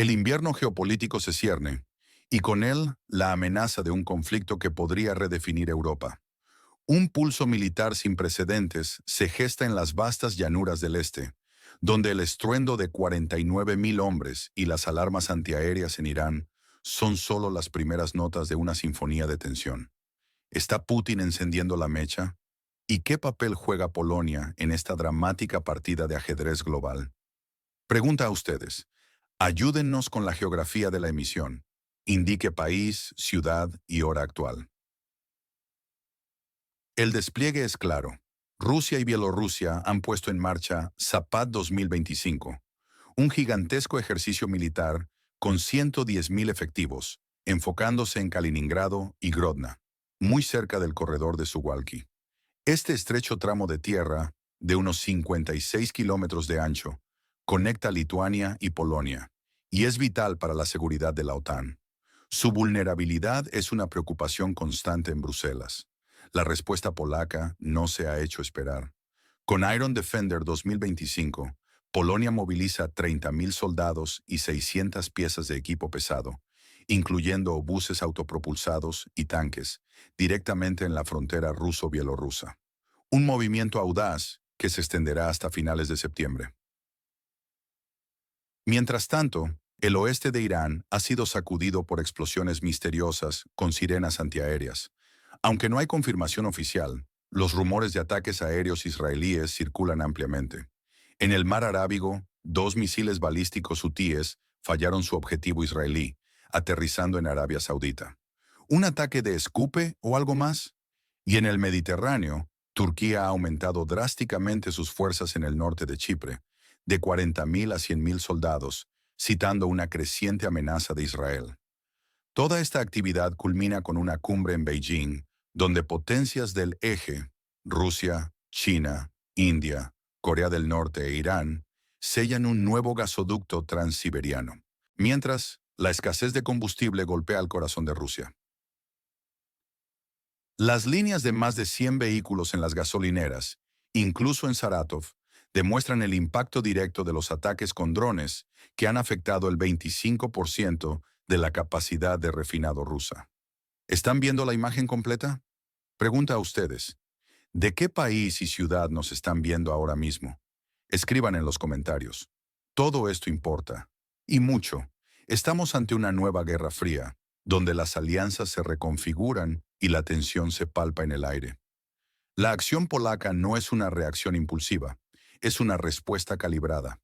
El invierno geopolítico se cierne, y con él la amenaza de un conflicto que podría redefinir Europa. Un pulso militar sin precedentes se gesta en las vastas llanuras del este, donde el estruendo de 49.000 hombres y las alarmas antiaéreas en Irán son solo las primeras notas de una sinfonía de tensión. ¿Está Putin encendiendo la mecha? ¿Y qué papel juega Polonia en esta dramática partida de ajedrez global? Pregunta a ustedes. Ayúdennos con la geografía de la emisión. Indique país, ciudad y hora actual. El despliegue es claro. Rusia y Bielorrusia han puesto en marcha Zapad 2025, un gigantesco ejercicio militar con 110.000 efectivos, enfocándose en Kaliningrado y Grodna, muy cerca del corredor de Suwalki. Este estrecho tramo de tierra, de unos 56 kilómetros de ancho, conecta Lituania y Polonia, y es vital para la seguridad de la OTAN. Su vulnerabilidad es una preocupación constante en Bruselas. La respuesta polaca no se ha hecho esperar. Con Iron Defender 2025, Polonia moviliza 30.000 soldados y 600 piezas de equipo pesado, incluyendo obuses autopropulsados y tanques, directamente en la frontera ruso-bielorrusa. Un movimiento audaz que se extenderá hasta finales de septiembre. Mientras tanto, el oeste de Irán ha sido sacudido por explosiones misteriosas con sirenas antiaéreas. Aunque no hay confirmación oficial, los rumores de ataques aéreos israelíes circulan ampliamente. En el mar Arábigo, 2 misiles balísticos hutíes fallaron su objetivo israelí, aterrizando en Arabia Saudita. ¿Un ataque de escupe o algo más? Y en el Mediterráneo, Turquía ha aumentado drásticamente sus fuerzas en el norte de Chipre, de 40.000 a 100.000 soldados, citando una creciente amenaza de Israel. Toda esta actividad culmina con una cumbre en Beijing, donde potencias del eje, Rusia, China, India, Corea del Norte e Irán, sellan un nuevo gasoducto transsiberiano, mientras la escasez de combustible golpea el corazón de Rusia. Las líneas de más de 100 vehículos en las gasolineras, incluso en Saratov, demuestran el impacto directo de los ataques con drones que han afectado el 25% de la capacidad de refinado rusa. ¿Están viendo la imagen completa? Pregunta a ustedes. ¿De qué país y ciudad nos están viendo ahora mismo? Escriban en los comentarios. Todo esto importa. Y mucho. Estamos ante una nueva guerra fría, donde las alianzas se reconfiguran y la tensión se palpa en el aire. La acción polaca no es una reacción impulsiva, es una respuesta calibrada.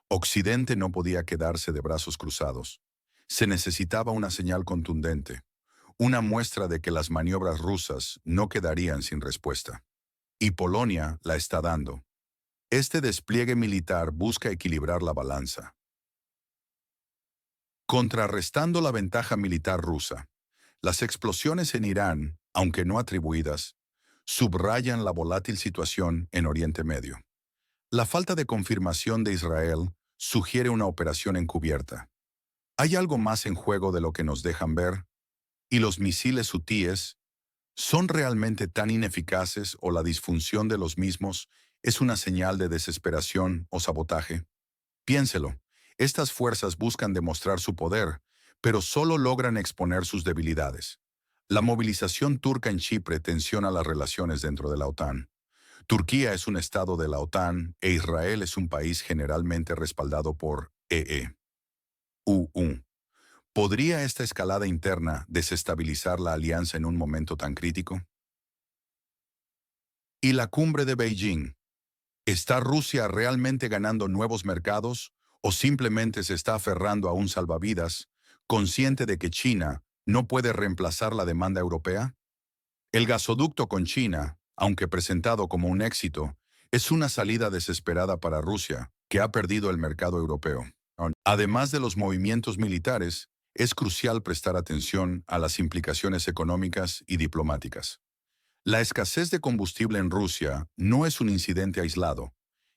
Occidente no podía quedarse de brazos cruzados. Se necesitaba una señal contundente, una muestra de que las maniobras rusas no quedarían sin respuesta. Y Polonia la está dando. Este despliegue militar busca equilibrar la balanza. Contrarrestando la ventaja militar rusa, las explosiones en Irán, aunque no atribuidas, subrayan la volátil situación en Oriente Medio. La falta de confirmación de Israel sugiere una operación encubierta. ¿Hay algo más en juego de lo que nos dejan ver? ¿Y los misiles hutíes son realmente tan ineficaces o la disfunción de los mismos es una señal de desesperación o sabotaje? Piénselo, estas fuerzas buscan demostrar su poder, pero solo logran exponer sus debilidades. La movilización turca en Chipre tensiona las relaciones dentro de la OTAN. Turquía es un estado de la OTAN e Israel es un país generalmente respaldado por EU. ¿Podría esta escalada interna desestabilizar la alianza en un momento tan crítico? ¿Y la cumbre de Beijing? ¿Está Rusia realmente ganando nuevos mercados o simplemente se está aferrando a un salvavidas, consciente de que China no puede reemplazar la demanda europea? El gasoducto con China, aunque presentado como un éxito, es una salida desesperada para Rusia, que ha perdido el mercado europeo. Además de los movimientos militares, es crucial prestar atención a las implicaciones económicas y diplomáticas. La escasez de combustible en Rusia no es un incidente aislado,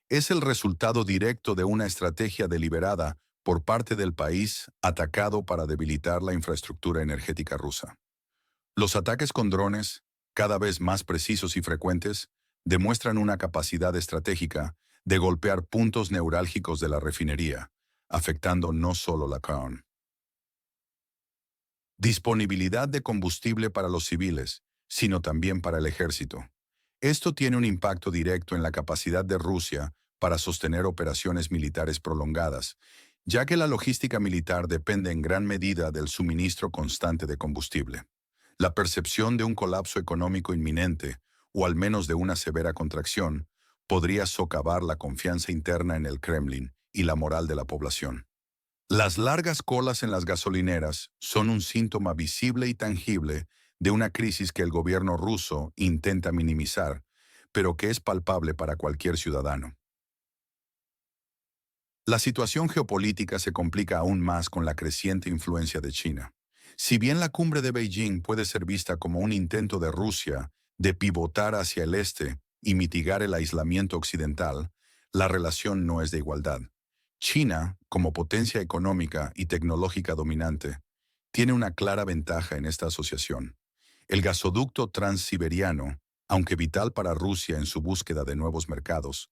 es el resultado directo de una estrategia deliberada por parte del país atacado para debilitar la infraestructura energética rusa. Los ataques con drones, cada vez más precisos y frecuentes, demuestran una capacidad estratégica de golpear puntos neurálgicos de la refinería, afectando no solo la CAON. Disponibilidad de combustible para los civiles, sino también para el ejército. Esto tiene un impacto directo en la capacidad de Rusia para sostener operaciones militares prolongadas, ya que la logística militar depende en gran medida del suministro constante de combustible. La percepción de un colapso económico inminente, o al menos de una severa contracción, podría socavar la confianza interna en el Kremlin y la moral de la población. Las largas colas en las gasolineras son un síntoma visible y tangible de una crisis que el gobierno ruso intenta minimizar, pero que es palpable para cualquier ciudadano. La situación geopolítica se complica aún más con la creciente influencia de China. Si bien la cumbre de Beijing puede ser vista como un intento de Rusia de pivotar hacia el este y mitigar el aislamiento occidental, la relación no es de igualdad. China, como potencia económica y tecnológica dominante, tiene una clara ventaja en esta asociación. El gasoducto transsiberiano, aunque vital para Rusia en su búsqueda de nuevos mercados,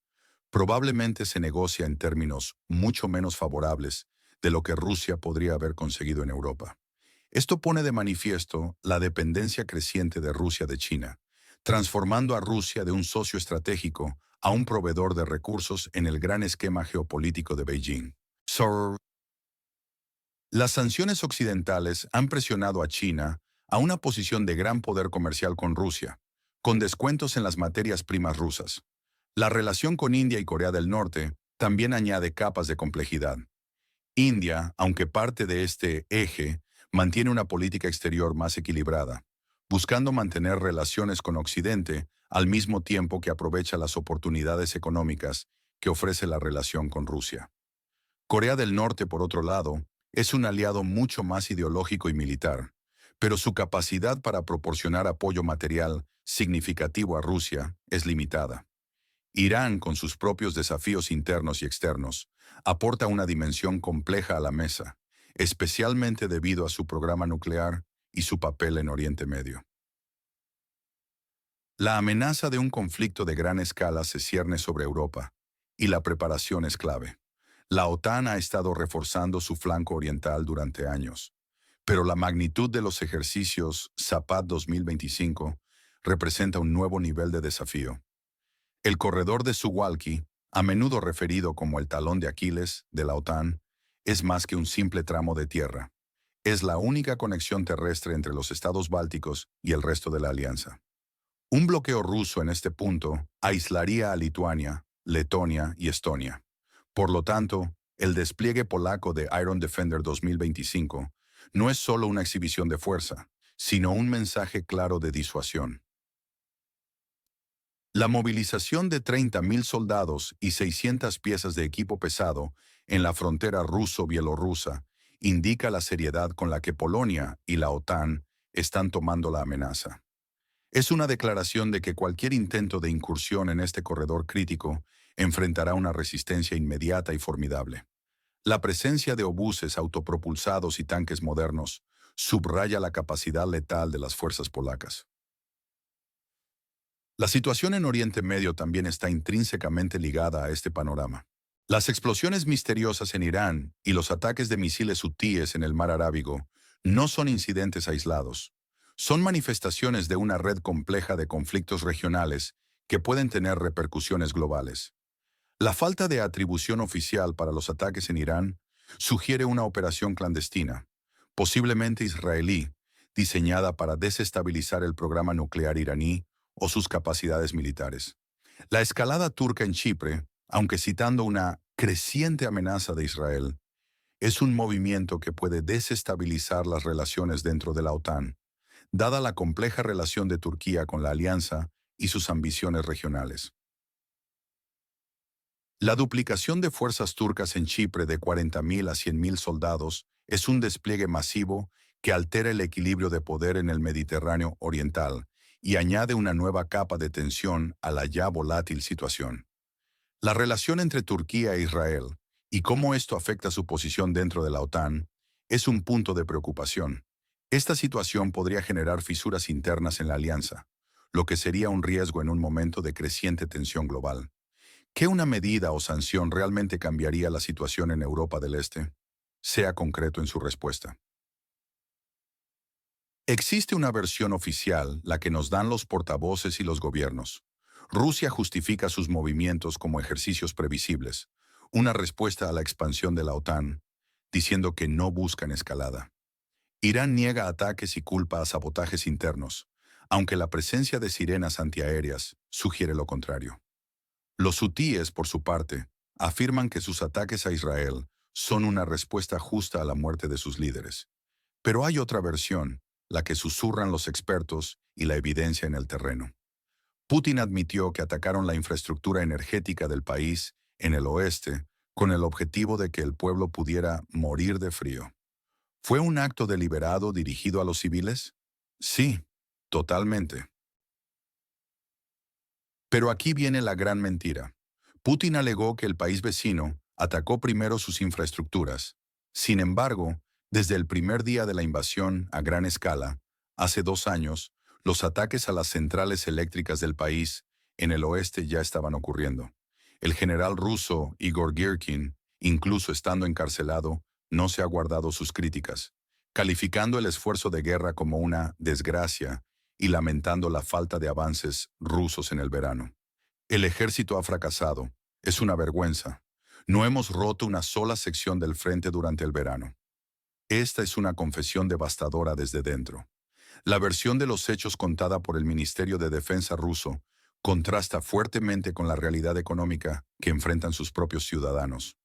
probablemente se negocia en términos mucho menos favorables de lo que Rusia podría haber conseguido en Europa. Esto pone de manifiesto la dependencia creciente de Rusia de China, transformando a Rusia de un socio estratégico a un proveedor de recursos en el gran esquema geopolítico de Beijing. Las sanciones occidentales han presionado a China a una posición de gran poder comercial con Rusia, con descuentos en las materias primas rusas. La relación con India y Corea del Norte también añade capas de complejidad. India, aunque parte de este eje, mantiene una política exterior más equilibrada, buscando mantener relaciones con Occidente al mismo tiempo que aprovecha las oportunidades económicas que ofrece la relación con Rusia. Corea del Norte, por otro lado, es un aliado mucho más ideológico y militar, pero su capacidad para proporcionar apoyo material significativo a Rusia es limitada. Irán, con sus propios desafíos internos y externos, aporta una dimensión compleja a la mesa, especialmente debido a su programa nuclear y su papel en Oriente Medio. La amenaza de un conflicto de gran escala se cierne sobre Europa, y la preparación es clave. La OTAN ha estado reforzando su flanco oriental durante años, pero la magnitud de los ejercicios Zapad 2025 representa un nuevo nivel de desafío. El corredor de Suwalki, a menudo referido como el talón de Aquiles de la OTAN, es más que un simple tramo de tierra. Es la única conexión terrestre entre los estados bálticos y el resto de la alianza. Un bloqueo ruso en este punto aislaría a Lituania, Letonia y Estonia. Por lo tanto, el despliegue polaco de Iron Defender 2025 no es solo una exhibición de fuerza, sino un mensaje claro de disuasión. La movilización de 30.000 soldados y 600 piezas de equipo pesado en la frontera ruso-bielorrusa indica la seriedad con la que Polonia y la OTAN están tomando la amenaza. Es una declaración de que cualquier intento de incursión en este corredor crítico enfrentará una resistencia inmediata y formidable. La presencia de obuses autopropulsados y tanques modernos subraya la capacidad letal de las fuerzas polacas. La situación en Oriente Medio también está intrínsecamente ligada a este panorama. Las explosiones misteriosas en Irán y los ataques de misiles hutíes en el mar Arábigo no son incidentes aislados. Son manifestaciones de una red compleja de conflictos regionales que pueden tener repercusiones globales. La falta de atribución oficial para los ataques en Irán sugiere una operación clandestina, posiblemente israelí, diseñada para desestabilizar el programa nuclear iraní o sus capacidades militares. La escalada turca en Chipre, aunque citando una creciente amenaza de Israel, es un movimiento que puede desestabilizar las relaciones dentro de la OTAN, dada la compleja relación de Turquía con la alianza y sus ambiciones regionales. La duplicación de fuerzas turcas en Chipre de 40.000 a 100.000 soldados es un despliegue masivo que altera el equilibrio de poder en el Mediterráneo oriental y añade una nueva capa de tensión a la ya volátil situación. La relación entre Turquía e Israel y cómo esto afecta su posición dentro de la OTAN es un punto de preocupación. Esta situación podría generar fisuras internas en la alianza, lo que sería un riesgo en un momento de creciente tensión global. ¿Qué una medida o sanción realmente cambiaría la situación en Europa del Este? Sea concreto en su respuesta. Existe una versión oficial, la que nos dan los portavoces y los gobiernos. Rusia justifica sus movimientos como ejercicios previsibles, una respuesta a la expansión de la OTAN, diciendo que no buscan escalada. Irán niega ataques y culpa a sabotajes internos, aunque la presencia de sirenas antiaéreas sugiere lo contrario. Los hutíes, por su parte, afirman que sus ataques a Israel son una respuesta justa a la muerte de sus líderes. Pero hay otra versión, la que susurran los expertos y la evidencia en el terreno. Putin admitió que atacaron la infraestructura energética del país en el oeste con el objetivo de que el pueblo pudiera morir de frío. ¿Fue un acto deliberado dirigido a los civiles? Sí, totalmente. Pero aquí viene la gran mentira. Putin alegó que el país vecino atacó primero sus infraestructuras. Sin embargo, desde el primer día de la invasión a gran escala, hace 2 años, los ataques a las centrales eléctricas del país en el oeste ya estaban ocurriendo. El general ruso Igor Girkin, incluso estando encarcelado, no se ha guardado sus críticas, calificando el esfuerzo de guerra como una desgracia y lamentando la falta de avances rusos en el verano. El ejército ha fracasado. Es una vergüenza. No hemos roto una sola sección del frente durante el verano. Esta es una confesión devastadora desde dentro. La versión de los hechos contada por el Ministerio de Defensa ruso contrasta fuertemente con la realidad económica que enfrentan sus propios ciudadanos.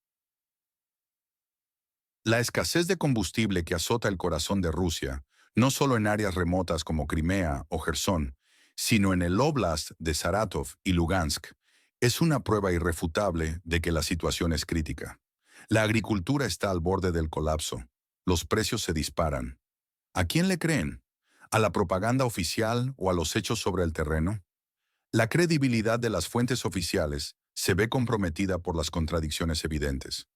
La escasez de combustible que azota el corazón de Rusia, no solo en áreas remotas como Crimea o Jersón, sino en el Oblast de Saratov y Lugansk, es una prueba irrefutable de que la situación es crítica. La agricultura está al borde del colapso. Los precios se disparan. ¿A quién le creen? ¿A la propaganda oficial o a los hechos sobre el terreno? La credibilidad de las fuentes oficiales se ve comprometida por las contradicciones evidentes.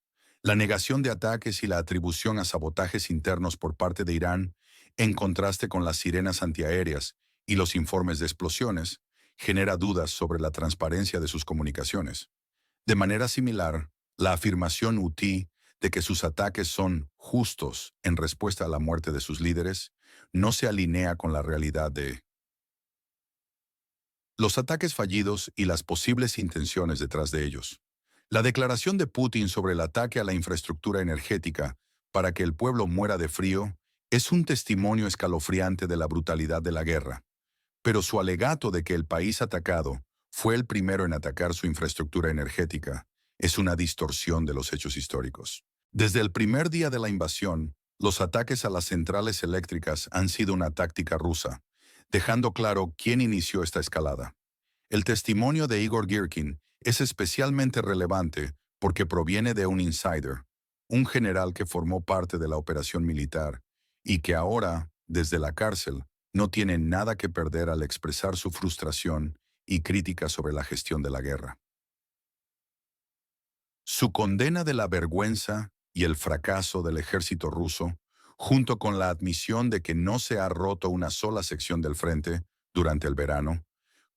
La negación de ataques y la atribución a sabotajes internos por parte de Irán, en contraste con las sirenas antiaéreas y los informes de explosiones, genera dudas sobre la transparencia de sus comunicaciones. De manera similar, la afirmación hutí de que sus ataques son justos en respuesta a la muerte de sus líderes no se alinea con la realidad de los ataques fallidos y las posibles intenciones detrás de ellos. La declaración de Putin sobre el ataque a la infraestructura energética para que el pueblo muera de frío es un testimonio escalofriante de la brutalidad de la guerra, pero su alegato de que el país atacado fue el primero en atacar su infraestructura energética es una distorsión de los hechos históricos. Desde el primer día de la invasión, los ataques a las centrales eléctricas han sido una táctica rusa, dejando claro quién inició esta escalada. El testimonio de Igor Girkin es especialmente relevante porque proviene de un insider, un general que formó parte de la operación militar y que ahora, desde la cárcel, no tiene nada que perder al expresar su frustración y crítica sobre la gestión de la guerra. Su condena de la vergüenza y el fracaso del ejército ruso, junto con la admisión de que no se ha roto una sola sección del frente durante el verano,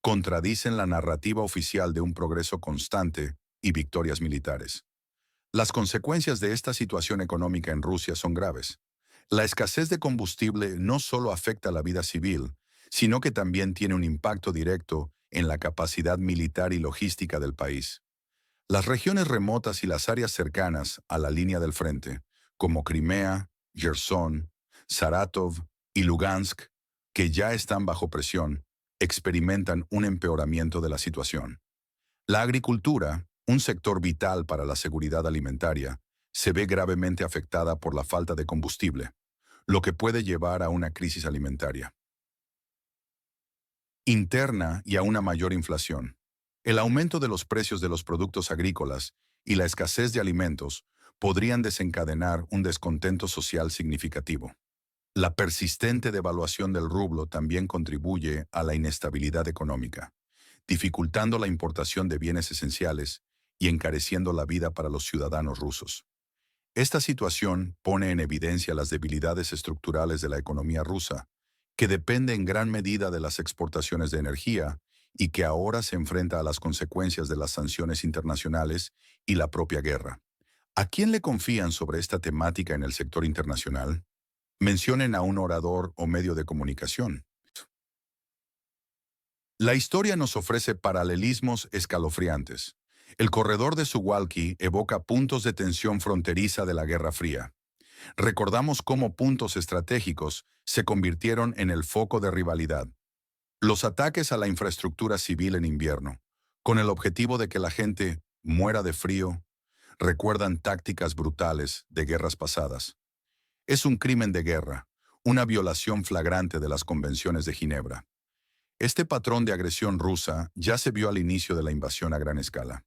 contradicen la narrativa oficial de un progreso constante y victorias militares. Las consecuencias de esta situación económica en Rusia son graves. La escasez de combustible no solo afecta la vida civil, sino que también tiene un impacto directo en la capacidad militar y logística del país. Las regiones remotas y las áreas cercanas a la línea del frente, como Crimea, Gerson, Saratov y Lugansk, que ya están bajo presión, experimentan un empeoramiento de la situación. La agricultura, un sector vital para la seguridad alimentaria, se ve gravemente afectada por la falta de combustible, lo que puede llevar a una crisis alimentaria interna y a una mayor inflación. El aumento de los precios de los productos agrícolas y la escasez de alimentos podrían desencadenar un descontento social significativo. La persistente devaluación del rublo también contribuye a la inestabilidad económica, dificultando la importación de bienes esenciales y encareciendo la vida para los ciudadanos rusos. Esta situación pone en evidencia las debilidades estructurales de la economía rusa, que depende en gran medida de las exportaciones de energía y que ahora se enfrenta a las consecuencias de las sanciones internacionales y la propia guerra. ¿A quién le confían sobre esta temática en el sector internacional? Mencionen a un orador o medio de comunicación. La historia nos ofrece paralelismos escalofriantes. El corredor de Suwalki evoca puntos de tensión fronteriza de la Guerra Fría. Recordamos cómo puntos estratégicos se convirtieron en el foco de rivalidad. Los ataques a la infraestructura civil en invierno, con el objetivo de que la gente muera de frío, recuerdan tácticas brutales de guerras pasadas. Es un crimen de guerra, una violación flagrante de las convenciones de Ginebra. Este patrón de agresión rusa ya se vio al inicio de la invasión a gran escala.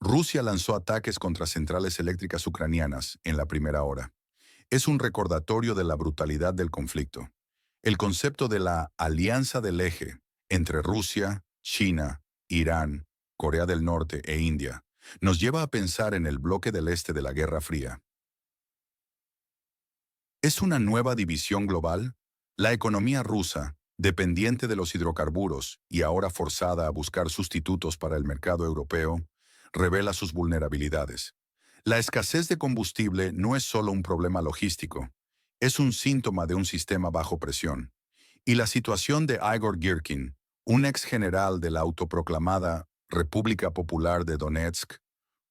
Rusia lanzó ataques contra centrales eléctricas ucranianas en la primera hora. Es un recordatorio de la brutalidad del conflicto. El concepto de la alianza del eje entre Rusia, China, Irán, Corea del Norte e India nos lleva a pensar en el bloque del este de la Guerra Fría. ¿Es una nueva división global? La economía rusa, dependiente de los hidrocarburos y ahora forzada a buscar sustitutos para el mercado europeo, revela sus vulnerabilidades. La escasez de combustible no es solo un problema logístico, es un síntoma de un sistema bajo presión. Y la situación de Igor Girkin, un ex general de la autoproclamada República Popular de Donetsk,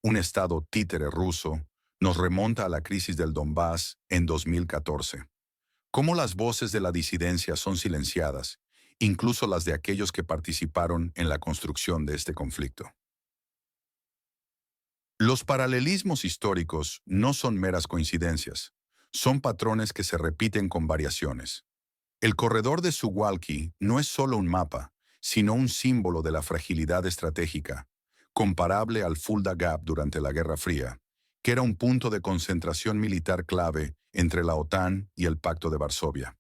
un estado títere ruso, nos remonta a la crisis del Donbass en 2014. Cómo las voces de la disidencia son silenciadas, incluso las de aquellos que participaron en la construcción de este conflicto. Los paralelismos históricos no son meras coincidencias, son patrones que se repiten con variaciones. El corredor de Suwalki no es solo un mapa, sino un símbolo de la fragilidad estratégica, comparable al Fulda Gap durante la Guerra Fría, que era un punto de concentración militar clave entre la OTAN y el Pacto de Varsovia.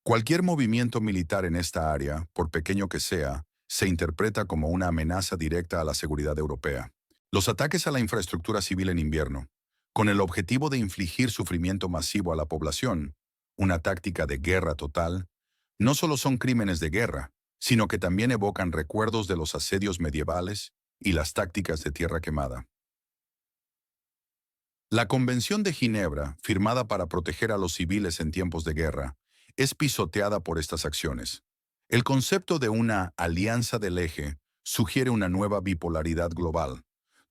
Cualquier movimiento militar en esta área, por pequeño que sea, se interpreta como una amenaza directa a la seguridad europea. Los ataques a la infraestructura civil en invierno, con el objetivo de infligir sufrimiento masivo a la población, una táctica de guerra total, no solo son crímenes de guerra, sino que también evocan recuerdos de los asedios medievales y las tácticas de tierra quemada. La Convención de Ginebra, firmada para proteger a los civiles en tiempos de guerra, es pisoteada por estas acciones. El concepto de una alianza del eje sugiere una nueva bipolaridad global,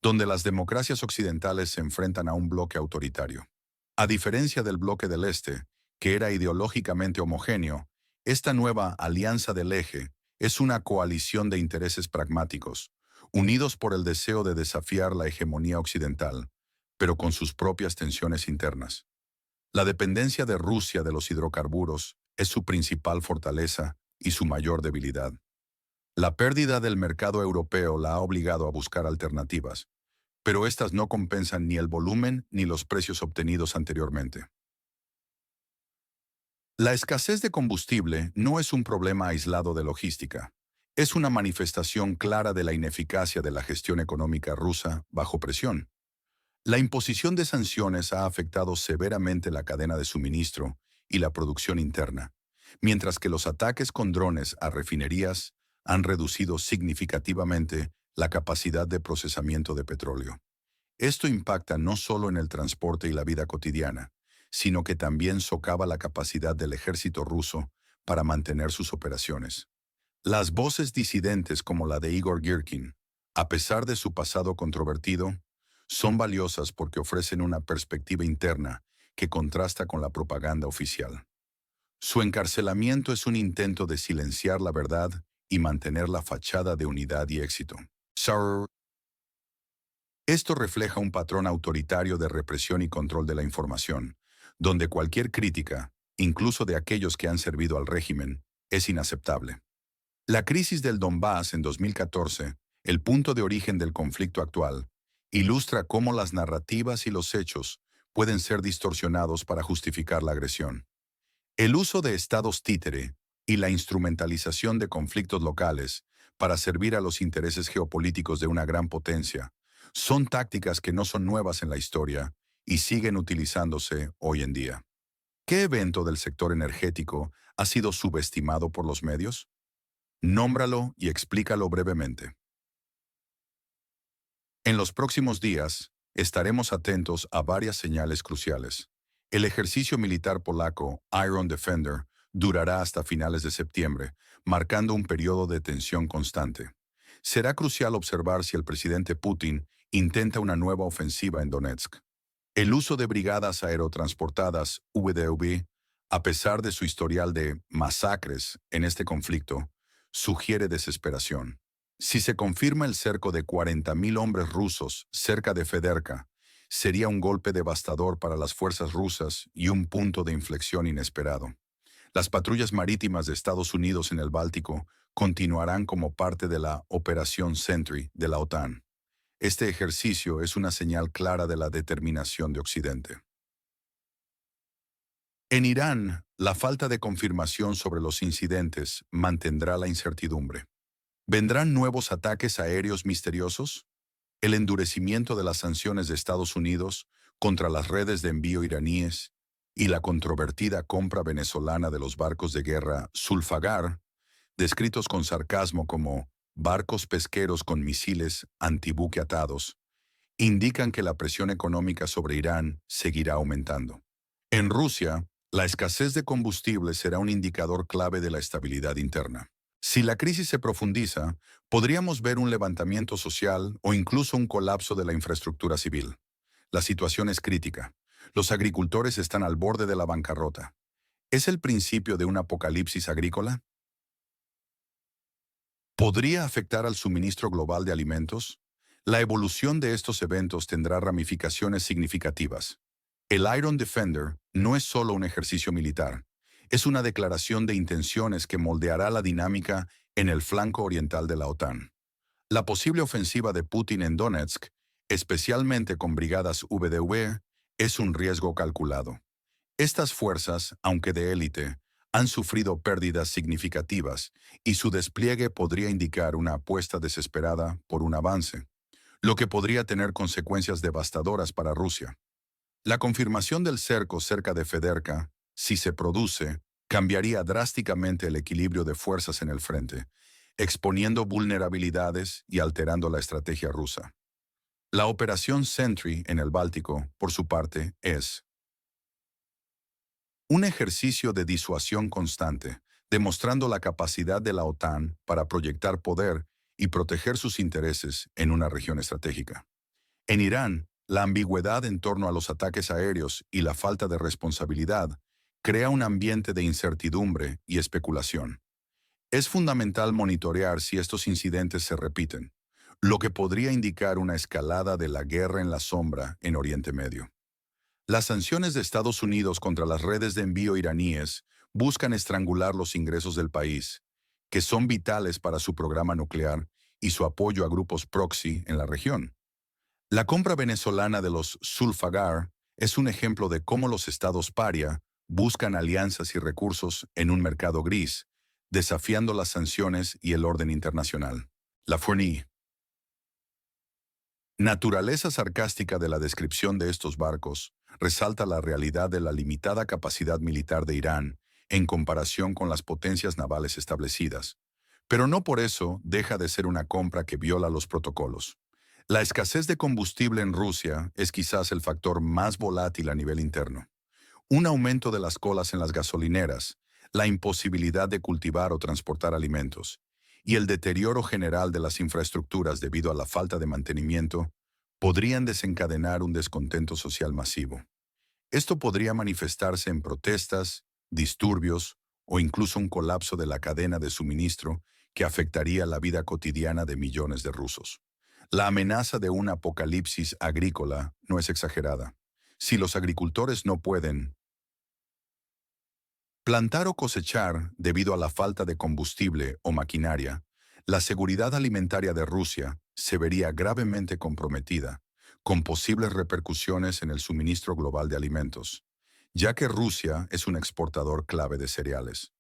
donde las democracias occidentales se enfrentan a un bloque autoritario. A diferencia del bloque del Este, que era ideológicamente homogéneo, esta nueva alianza del eje es una coalición de intereses pragmáticos, unidos por el deseo de desafiar la hegemonía occidental, pero con sus propias tensiones internas. La dependencia de Rusia de los hidrocarburos es su principal fortaleza y su mayor debilidad. La pérdida del mercado europeo la ha obligado a buscar alternativas, pero estas no compensan ni el volumen ni los precios obtenidos anteriormente. La escasez de combustible no es un problema aislado de logística. Es una manifestación clara de la ineficacia de la gestión económica rusa bajo presión. La imposición de sanciones ha afectado severamente la cadena de suministro y la producción interna, mientras que los ataques con drones a refinerías han reducido significativamente la capacidad de procesamiento de petróleo. Esto impacta no solo en el transporte y la vida cotidiana, sino que también socava la capacidad del ejército ruso para mantener sus operaciones. Las voces disidentes como la de Igor Girkin, a pesar de su pasado controvertido, son valiosas porque ofrecen una perspectiva interna que contrasta con la propaganda oficial. Su encarcelamiento es un intento de silenciar la verdad y mantener la fachada de unidad y éxito. Esto refleja un patrón autoritario de represión y control de la información, donde cualquier crítica, incluso de aquellos que han servido al régimen, es inaceptable. La crisis del Donbass en 2014, el punto de origen del conflicto actual, ilustra cómo las narrativas y los hechos pueden ser distorsionados para justificar la agresión. El uso de estados títere y la instrumentalización de conflictos locales para servir a los intereses geopolíticos de una gran potencia son tácticas que no son nuevas en la historia y siguen utilizándose hoy en día. ¿Qué evento del sector energético ha sido subestimado por los medios? Nómbralo y explícalo brevemente. En los próximos días, estaremos atentos a varias señales cruciales. El ejercicio militar polaco Iron Defender durará hasta finales de septiembre, marcando un periodo de tensión constante. Será crucial observar si el presidente Putin intenta una nueva ofensiva en Donetsk. El uso de brigadas aerotransportadas VDV, a pesar de su historial de masacres en este conflicto, sugiere desesperación. Si se confirma el cerco de 40.000 hombres rusos cerca de Federka, sería un golpe devastador para las fuerzas rusas y un punto de inflexión inesperado. Las patrullas marítimas de Estados Unidos en el Báltico continuarán como parte de la Operación Sentry de la OTAN. Este ejercicio es una señal clara de la determinación de Occidente. En Irán, la falta de confirmación sobre los incidentes mantendrá la incertidumbre. ¿Vendrán nuevos ataques aéreos misteriosos? El endurecimiento de las sanciones de Estados Unidos contra las redes de envío iraníes y la controvertida compra venezolana de los barcos de guerra Zulfagar, descritos con sarcasmo como barcos pesqueros con misiles antibuque atados, indican que la presión económica sobre Irán seguirá aumentando. En Rusia, la escasez de combustible será un indicador clave de la estabilidad interna. Si la crisis se profundiza, podríamos ver un levantamiento social o incluso un colapso de la infraestructura civil. La situación es crítica. Los agricultores están al borde de la bancarrota. ¿Es el principio de un apocalipsis agrícola? ¿Podría afectar al suministro global de alimentos? La evolución de estos eventos tendrá ramificaciones significativas. El Iron Defender no es solo un ejercicio militar, es una declaración de intenciones que moldeará la dinámica en el flanco oriental de la OTAN. La posible ofensiva de Putin en Donetsk, especialmente con brigadas VDV, es un riesgo calculado. Estas fuerzas, aunque de élite, han sufrido pérdidas significativas y su despliegue podría indicar una apuesta desesperada por un avance, lo que podría tener consecuencias devastadoras para Rusia. La confirmación del cerco cerca de Federka, si se produce, cambiaría drásticamente el equilibrio de fuerzas en el frente, exponiendo vulnerabilidades y alterando la estrategia rusa. La operación Sentry en el Báltico, por su parte, es un ejercicio de disuasión constante, demostrando la capacidad de la OTAN para proyectar poder y proteger sus intereses en una región estratégica. En Irán, la ambigüedad en torno a los ataques aéreos y la falta de responsabilidad crea un ambiente de incertidumbre y especulación. Es fundamental monitorear si estos incidentes se repiten, lo que podría indicar una escalada de la guerra en la sombra en Oriente Medio. Las sanciones de Estados Unidos contra las redes de envío iraníes buscan estrangular los ingresos del país, que son vitales para su programa nuclear y su apoyo a grupos proxy en la región. La compra venezolana de los Zulfagar es un ejemplo de cómo los estados paria buscan alianzas y recursos en un mercado gris, desafiando las sanciones y el orden internacional. La Fournie. Naturaleza sarcástica de la descripción de estos barcos resalta la realidad de la limitada capacidad militar de Irán en comparación con las potencias navales establecidas, pero no por eso deja de ser una compra que viola los protocolos. La escasez de combustible en Rusia es quizás el factor más volátil a nivel interno. Un aumento de las colas en las gasolineras, la imposibilidad de cultivar o transportar alimentos, y el deterioro general de las infraestructuras debido a la falta de mantenimiento, podrían desencadenar un descontento social masivo. Esto podría manifestarse en protestas, disturbios o incluso un colapso de la cadena de suministro que afectaría la vida cotidiana de millones de rusos. La amenaza de un apocalipsis agrícola no es exagerada. Si los agricultores no pueden plantar o cosechar debido a la falta de combustible o maquinaria, la seguridad alimentaria de Rusia se vería gravemente comprometida, con posibles repercusiones en el suministro global de alimentos, ya que Rusia es un exportador clave de cereales.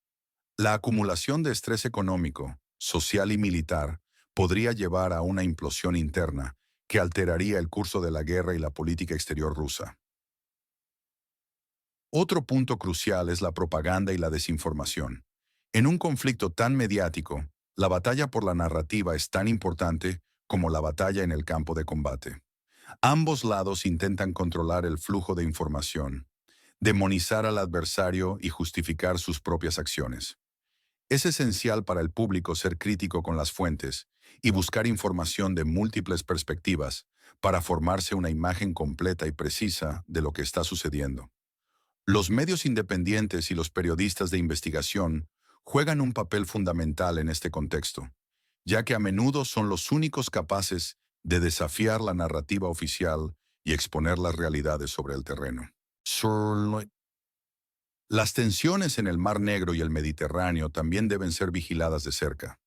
La acumulación de estrés económico, social y militar podría llevar a una implosión interna que alteraría el curso de la guerra y la política exterior rusa. Otro punto crucial es la propaganda y la desinformación. En un conflicto tan mediático, La batalla por la narrativa es tan importante como la batalla en el campo de combate. Ambos lados intentan controlar el flujo de información, demonizar al adversario y justificar sus propias acciones. Es esencial para el público ser crítico con las fuentes y buscar información de múltiples perspectivas para formarse una imagen completa y precisa de lo que está sucediendo. Los medios independientes y los periodistas de investigación juegan un papel fundamental en este contexto, ya que a menudo son los únicos capaces de desafiar la narrativa oficial y exponer las realidades sobre el terreno. Las tensiones en el Mar Negro y el Mediterráneo también deben ser vigiladas de cerca.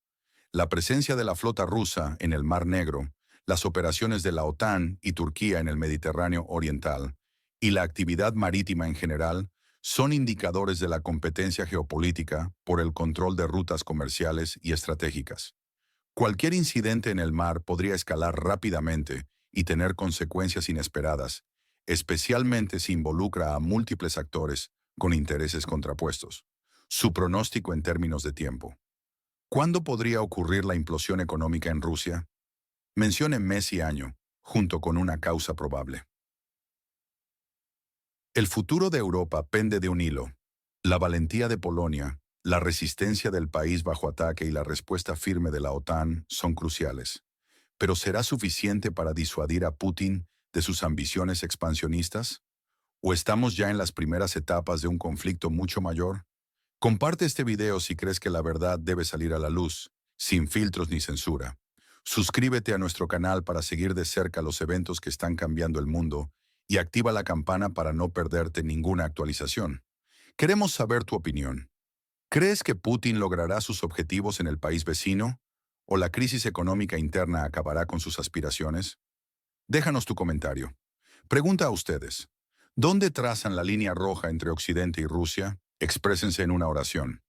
La presencia de la flota rusa en el Mar Negro, las operaciones de la OTAN y Turquía en el Mediterráneo Oriental, y la actividad marítima en general, son indicadores de la competencia geopolítica por el control de rutas comerciales y estratégicas. Cualquier incidente en el mar podría escalar rápidamente y tener consecuencias inesperadas, especialmente si involucra a múltiples actores con intereses contrapuestos. Su pronóstico en términos de tiempo. ¿Cuándo podría ocurrir la implosión económica en Rusia? Mencione mes y año, junto con una causa probable. El futuro de Europa pende de un hilo. La valentía de Polonia, la resistencia del país bajo ataque y la respuesta firme de la OTAN son cruciales. ¿Pero será suficiente para disuadir a Putin de sus ambiciones expansionistas? ¿O estamos ya en las primeras etapas de un conflicto mucho mayor? Comparte este video si crees que la verdad debe salir a la luz, sin filtros ni censura. Suscríbete a nuestro canal para seguir de cerca los eventos que están cambiando el mundo y activa la campana para no perderte ninguna actualización. Queremos saber tu opinión. ¿Crees que Putin logrará sus objetivos en el país vecino? ¿O la crisis económica interna acabará con sus aspiraciones? Déjanos tu comentario. Pregunta a ustedes. ¿Dónde trazan la línea roja entre Occidente y Rusia? Exprésense en una oración.